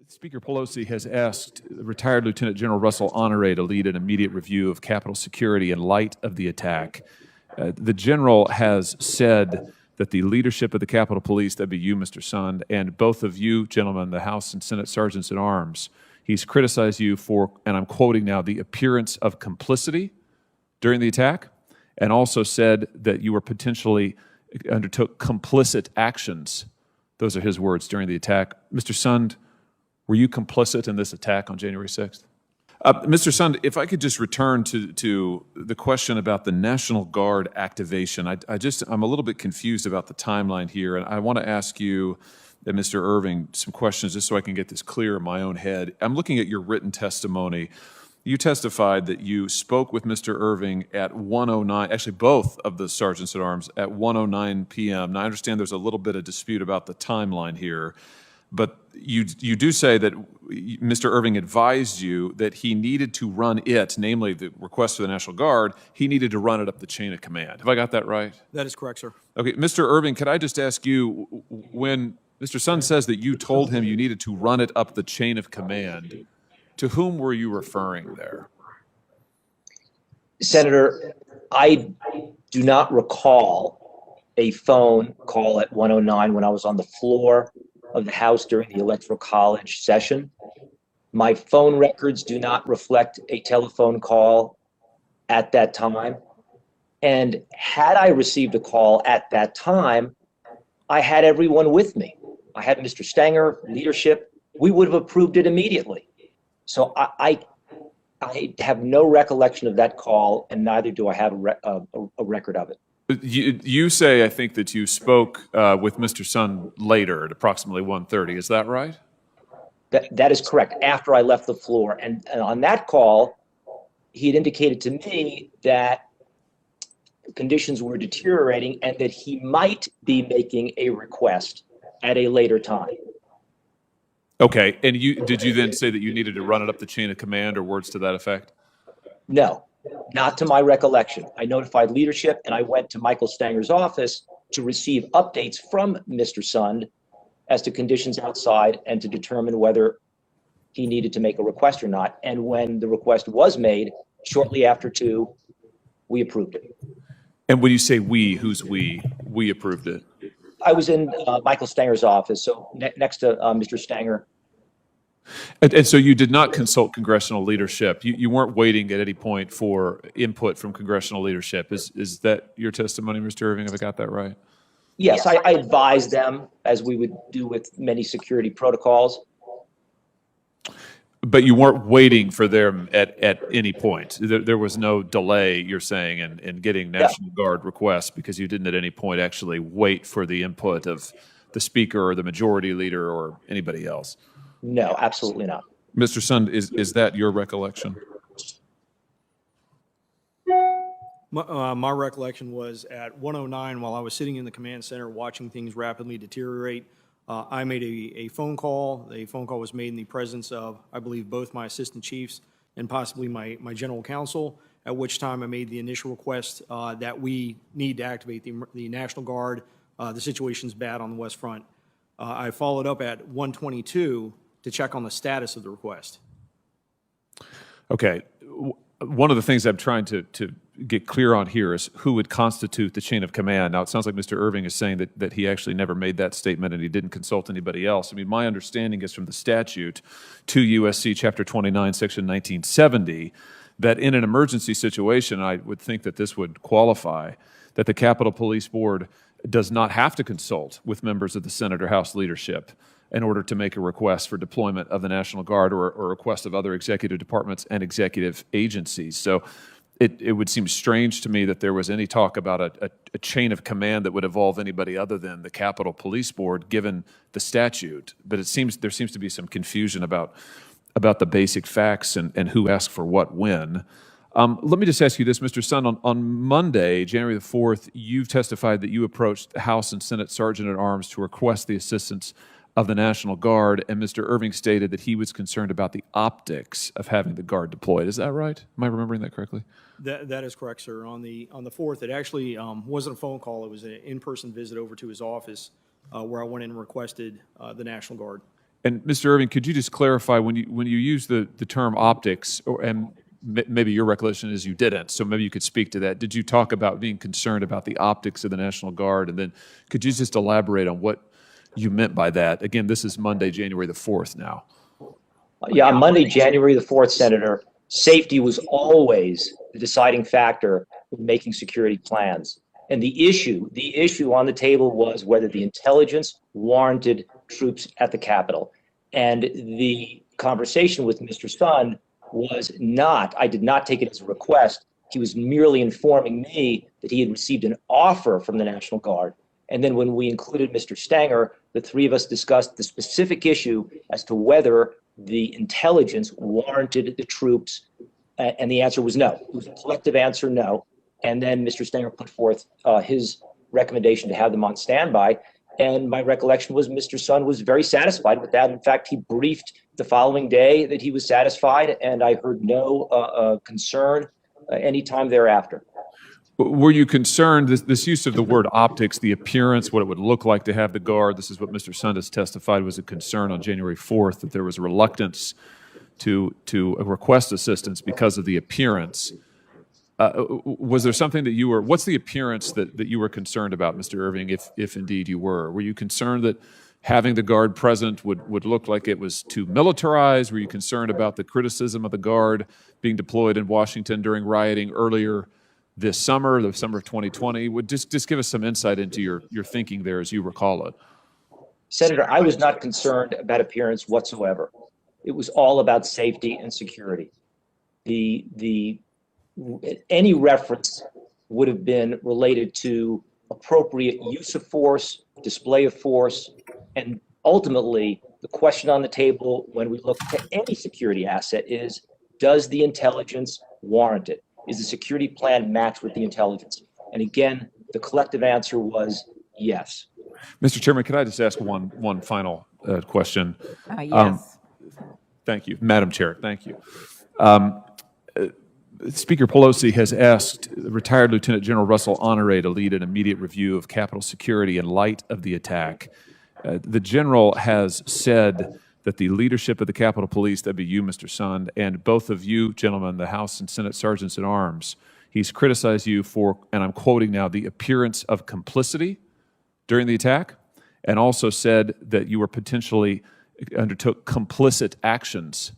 Speaker Pelosi has asked retired Lieutenant General Russell Honore to lead an immediate review of Capitol security in light of the attack. The general has said that the leadership of the Capitol Police, that'd be you, Mr. Sund, and both of you, gentlemen, the House and Senate Sergeants at Arms, he's criticized you for, and I'm quoting now, the appearance of complicity during the attack, and also said that you were potentially undertook complicit actions. Those are his words during the attack. Mr. Sund, were you complicit in this attack on January 6th? Mr. Sund, if I could just return to the question about the National Guard activation. I'm a little bit confused about the timeline here, and I want to ask you and Mr. Irving some questions just so I can get this clear in my own head. I'm looking at your written testimony. You testified that you spoke with Mr. Irving at 1:09, actually both of the Sergeants at Arms, at 1:09 p.m. Now, I understand there's a little bit of dispute about the timeline here, but you do say that Mr. Irving advised you that he needed to run it, namely the request for the National Guard, he needed to run it up the chain of command. Have I got that right? That is correct, sir. Okay, Mr. Irving, could I just ask you, when Mr. Sund says that you told him you needed to run it up the chain of command, to whom were you referring there? Senator, I do not recall a phone call at 1:09 when I was on the floor of the House during the Electoral College session. My phone records do not reflect a telephone call at that time. And had I received a call at that time, I had everyone with me. I had Mr. Stenger, leadership. We would have approved it immediately. So I have no recollection of that call, and neither do I have a record of it. You say, I think, that you spoke with Mr. Sund later at approximately 1:30. Is that right? That is correct, after I left the floor. And on that call, he had indicated to me that conditions were deteriorating and that he might be making a request at a later time. Okay, and did you then say that you needed to run it up the chain of command, or words to that effect? No, not to my recollection. I notified leadership and I went to Michael Stanger's office to receive updates from Mr. Sund as to conditions outside and to determine whether he needed to make a request or not. And when the request was made, shortly after 2, we approved it. And when you say we, who's we? We approved it. I was in Michael Stanger's office, so next to Mr. Stanger. And so you did not consult congressional leadership. You weren't waiting at any point for input from congressional leadership. Is that your testimony, Mr. Irving? Have I got that right? Yes, I advised them, as we would do with many security protocols. But you weren't waiting for them at any point. There was no delay, you're saying, in getting National Guard requests, because you didn't at any point actually wait for the input of the Speaker or the Majority Leader or anybody else. No, absolutely not. Mr. Sund, is that your recollection? My recollection was at 1:09, while I was sitting in the command center watching things rapidly deteriorate, I made a phone call. The phone call was made in the presence of, I believe, both my assistant chiefs and possibly my general counsel, at which time I made the initial request that we need to activate the National Guard. The situation's bad on the West Front. I followed up at 1:22 to check on the status of the request. Okay. One of the things I'm trying to get clear on here is who would constitute the chain of command. Now, it sounds like Mr. Irving is saying that he actually never made that statement and he didn't consult anybody else. I mean, my understanding is from the statute, 2 U.S.C. Chapter 29, Section 1970, that in an emergency situation, I would think that this would qualify, that the Capitol Police Board does not have to consult with members of the Senate or House leadership in order to make a request for deployment of the National Guard or a request of other executive departments and executive agencies. So it would seem strange to me that there was any talk about a chain of command that would involve anybody other than the Capitol Police Board, given the statute. But there seems to be some confusion about the basic facts and who asked for what when. Let me just ask you this, Mr. Sund. On Monday, January the 4th, you've testified that you approached the House and Senate Sergeant at Arms to request the assistance of the National Guard, and Mr. Irving stated that he was concerned about the optics of having the Guard deployed. Is that right? Am I remembering that correctly? That is correct, sir. On the 4th, it actually wasn't a phone call. It was an in-person visit over to his office where I went in and requested the National Guard. And Mr. Irving, could you just clarify when you use the term optics, and maybe your recollection is you didn't, so maybe you could speak to that. Did you talk about being concerned about the optics of the National Guard? And then could you just elaborate on what you meant by that? Again, this is Monday, January the 4th now. Yeah, on Monday, January the 4th, Senator, safety was always the deciding factor in making security plans. And the issue on the table was whether the intelligence warranted troops at the Capitol. And the conversation with Mr. Sun was not, I did not take it as a request. He was merely informing me that he had received an offer from the National Guard. And then when we included Mr. Stanger, the three of us discussed the specific issue as to whether the intelligence warranted the troops. And the answer was no. It was a collective answer, no. And then Mr. Stanger put forth his recommendation to have them on standby. And my recollection was Mr. Sun was very satisfied with that. In fact, he briefed the following day that he was satisfied, and I heard no concern anytime thereafter. Were you concerned, this use of the word optics, the appearance, what it would look like to have the Guard, this is what Mr. Sun has testified was a concern on January 4th, that there was a reluctance to request assistance because of the appearance. Was there something that you were, what's the appearance that you were concerned about, Mr. Irving, if indeed you were? Were you concerned that having the Guard present would look like it was too militarized? Were you concerned about the criticism of the Guard being deployed in Washington during rioting earlier this summer, the summer of 2020? Would just give us some insight into your thinking there as you recall it. Senator, I was not concerned about appearance whatsoever. It was all about safety and security. Any reference would have been related to appropriate use of force, display of force, and ultimately the question on the table when we look to any security asset is, does the intelligence warrant it? Is the security plan matched with the intelligence? And again, the collective answer was yes. Mr. Chairman, could I just ask one final question? Yes. Thank you, Madam Chair. Thank you. Speaker Pelosi has asked retired Lieutenant General Russell Honore to lead an immediate review of Capitol security in light of the attack. The general has said that the leadership of the Capitol Police, that'd be you, Mr. Sun, and both of you, gentlemen, the House and Senate Sergeants at Arms, he's criticized you for, and I'm quoting now, the appearance of complicity during the attack, and also said that you were potentially undertook complicit actions.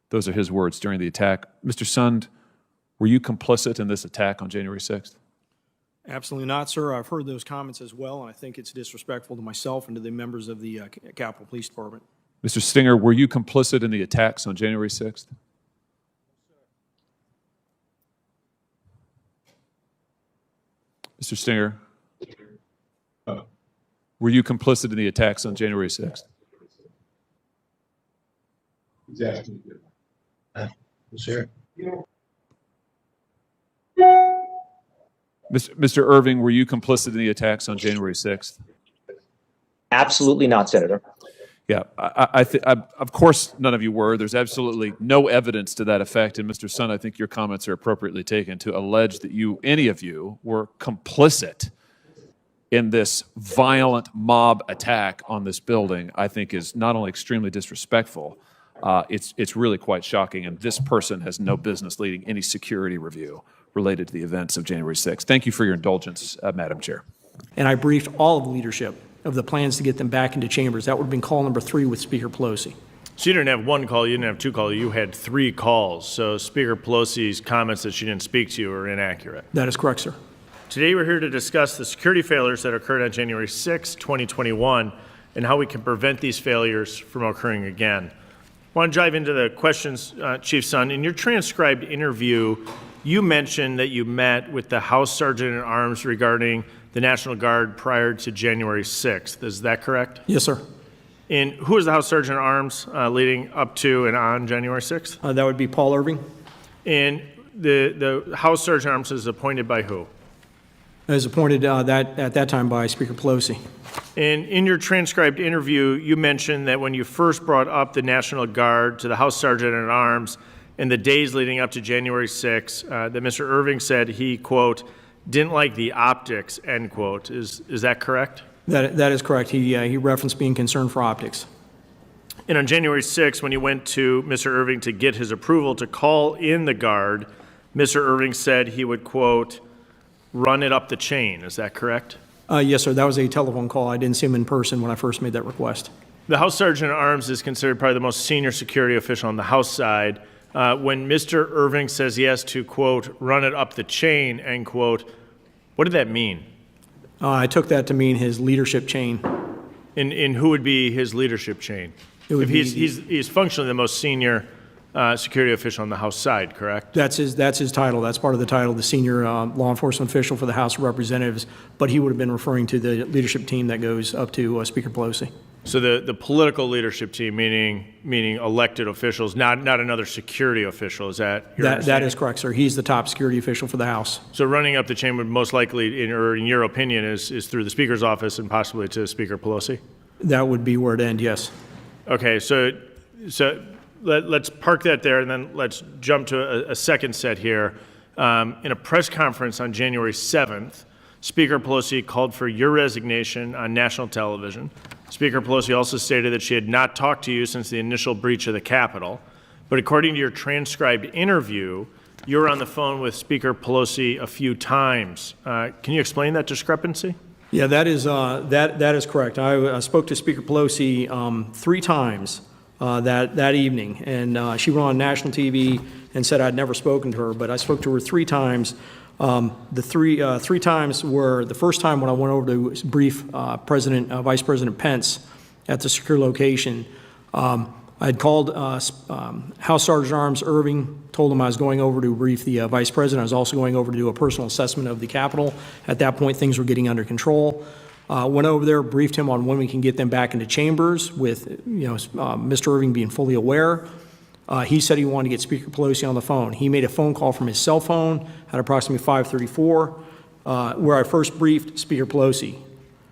Those are his words during the attack. Mr. Sun, were you complicit in this attack on January 6th? Absolutely not, sir. I've heard those comments as well, and I think it's disrespectful to myself and to the members of the Capitol Police Department. Mr. Stinger, were you complicit in the attacks on January 6th? Mr. Stinger, were you complicit in the attacks on January 6th? He's asking you. Sure. Mr. Irving, were you complicit in the attacks on January 6th? Absolutely not, Senator. Yeah, of course none of you were. There's absolutely no evidence to that effect. And Mr. Sun, I think your comments are appropriately taken to allege that any of you, were complicit in this violent mob attack on this building, I think is not only extremely disrespectful, it's really quite shocking. And this person has no business leading any security review related to the events of January 6th. Thank you for your indulgence, Madam Chair. And I briefed all of the leadership of the plans to get them back into chambers. That would have been call number 3 with Speaker Pelosi. So you didn't have one call, you didn't have 2 calls, you had 3 calls. So Speaker Pelosi's comments that she didn't speak to you are inaccurate. That is correct, sir. Today we're here to discuss the security failures that occurred on January 6, 2021, and how we can prevent these failures from occurring again. I want to dive into the questions, Chief Sun. In your transcribed interview, you mentioned that you met with the House Sergeant at Arms regarding the National Guard prior to January 6th. Is that correct? Yes, sir. And who was the House Sergeant at Arms leading up to and on January 6th? That would be Paul Irving. And the House Sergeant at Arms is appointed by who? It was appointed at that time by Speaker Pelosi. And in your transcribed interview, you mentioned that when you first brought up the National Guard to the House Sergeant at Arms in the days leading up to January 6th, that Mr. Irving said he, quote, didn't like the optics, end quote. Is that correct? That is correct. He referenced being concerned for optics. And on January 6th, when you went to Mr. Irving to get his approval to call in the guard, Mr. Irving said he would, quote, run it up the chain. Is that correct? Yes, sir. That was a telephone call. I didn't see him in person when I first made that request. The House Sergeant at Arms is considered probably the most senior security official on the House side. When Mr. Irving says he has to, quote, run it up the chain, end quote, what did that mean? I took that to mean his leadership chain. In who would be his leadership chain? It would If he's functionally the most senior security official on the House side, correct? That's his title. That's part of the title, the senior law enforcement official for the House of Representatives. But he would have been referring to the leadership team that goes up to Speaker Pelosi. So the political leadership team, meaning elected officials, not another security official, is that your That understanding? is correct, sir. He's the top security official for the House. So running up the chain would most likely, in your opinion, is through the Speaker's office and possibly to Speaker Pelosi? That would be where it ends, yes. Okay, so let's park that there, and then let's jump to a second set here. In a press conference on January 7th, Speaker Pelosi called for your resignation on national television. Speaker Pelosi also stated that she had not talked to you since the initial breach of the Capitol. But according to your transcribed interview, you were on the phone with Speaker Pelosi a few times. Can you explain that discrepancy? Yeah, that is correct. I spoke to Speaker Pelosi 3 times that evening, and she went on national TV and said I'd never spoken to her, but I spoke to her 3 times. The three times were the first time when I went over to brief Vice President Pence at the secure location. I had called House Sergeant at Arms Irving, told him I was going over to brief the Vice President. I was also going over to do a personal assessment of the Capitol. At that point, things were getting under control. Went over there, briefed him on when we can get them back into chambers with Mr. Irving being fully aware. He said he wanted to get Speaker Pelosi on the phone. He made a phone call from his cell phone at approximately 5:34, where I first briefed Speaker Pelosi.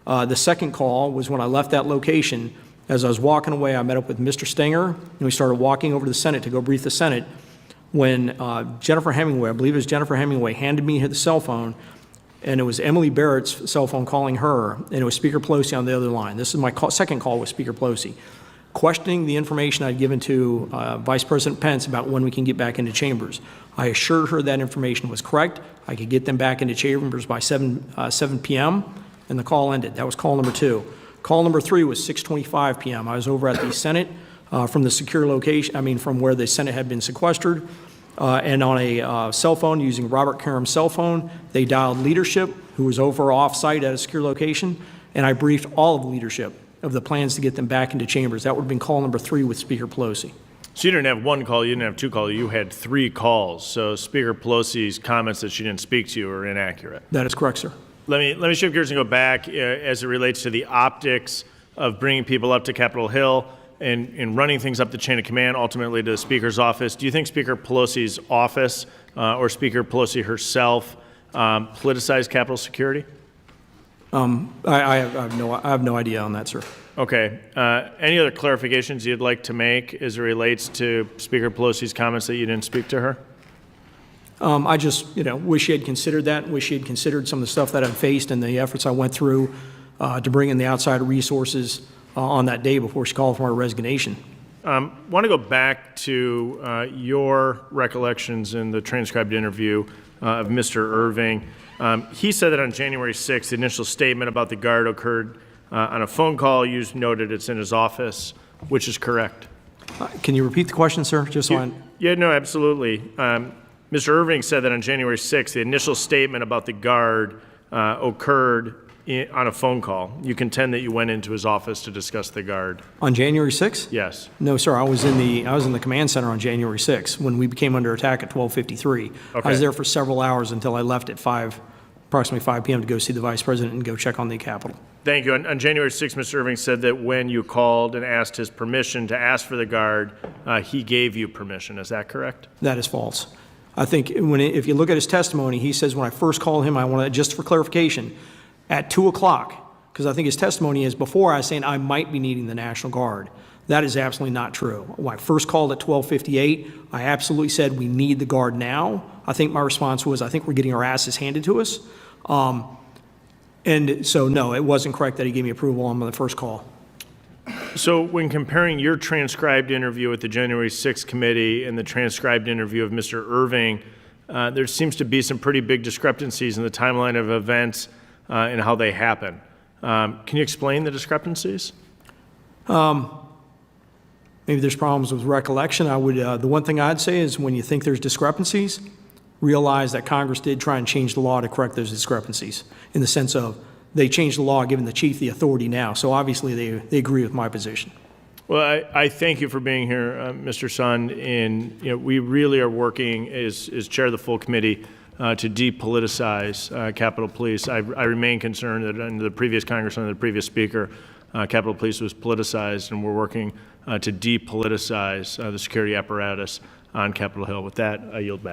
The second call was when I left that location. As I was walking away, I met up with Mr. Stenger, and we started walking over to the Senate to go brief the Senate. When Jennifer Hemingway, I believe it was Jennifer Hemingway, handed me the cell phone, and it was Emily Barrett's cell phone calling her, and it was Speaker Pelosi on the other line. This is my second call with Speaker Pelosi, questioning the information I'd given to Vice President Pence about when we can get back into chambers. I assured her that information was correct. I could get them back into chambers by 7 p.m., and the call ended. That was call number 2. Call number 3 was 6:25 p.m. I was over at the Senate from the secure location, from where the Senate had been sequestered, and on a cell phone using Robert Karam's cell phone, they dialed leadership, who was over off-site at a secure location, and I briefed all of leadership of the plans to get them back into chambers. That would have been call number 3 with Speaker Pelosi. So you didn't have 1 call, you didn't have 2 calls, you had 3 calls. So Speaker Pelosi's comments that she didn't speak to you are inaccurate. That is correct, sir. Let me shift gears and go back as it relates to the optics of bringing people up to Capitol Hill and running things up the chain of command, ultimately to the Speaker's office. Do you think Speaker Pelosi's office or Speaker Pelosi herself politicized Capitol security? I have no idea on that, sir. Okay. Any other clarifications you'd like to make as it relates to Speaker Pelosi's comments that you didn't speak to her? I just, wish she had considered that, wish she had considered some of the stuff that I've faced and the efforts I went through to bring in the outside resources on that day before she called for my resignation. I want to go back to your recollections in the transcribed interview of Mr. Irving. He said that on January 6th, the initial statement about the guard occurred on a phone call. You noted it's in his office, which is correct. Can you repeat the question, sir? Just so Yeah, no, absolutely. Mr. Irving said that on January 6th, the initial statement about the guard occurred on a phone call. You contend that you went into his office to discuss the guard. On January 6th? Yes. No, sir. I was in the command center on January 6th when we became under attack at 12:53. Okay. I was there for several hours until I left at approximately 5 p.m. to go see the Vice President and go check on the Capitol. Thank you. On January 6th, Mr. Irving said that when you called and asked his permission to ask for the guard, he gave you permission. Is that correct? That is false. I think if you look at his testimony, he says when I first called him, I want to, just for clarification, at 2 o'clock, because I think his testimony is before I was saying I might be needing the National Guard. That is absolutely not true. When I first called at 12:58, I absolutely said we need the Guard now. I think my response was, I think we're getting our asses handed to us. And so, no, it wasn't correct that he gave me approval on the first call. So when comparing your transcribed interview with the January 6th committee and the transcribed interview of Mr. Irving, there seems to be some pretty big discrepancies in the timeline of events and how they happen. Can you explain the discrepancies? Maybe there's problems with recollection. The one thing I'd say is when you think there's discrepancies, realize that Congress did try and change the law to correct those discrepancies in the sense of they changed the law, giving the chief the authority now. So obviously they agree with my position. Well, I thank you for being here, Mr. Sun. And we really are working as chair of the full committee to depoliticize Capitol Police. I remain concerned that under the previous Congress, under the previous Speaker, Capitol Police was politicized, and we're working to depoliticize the security apparatus on Capitol Hill. With that, I yield back.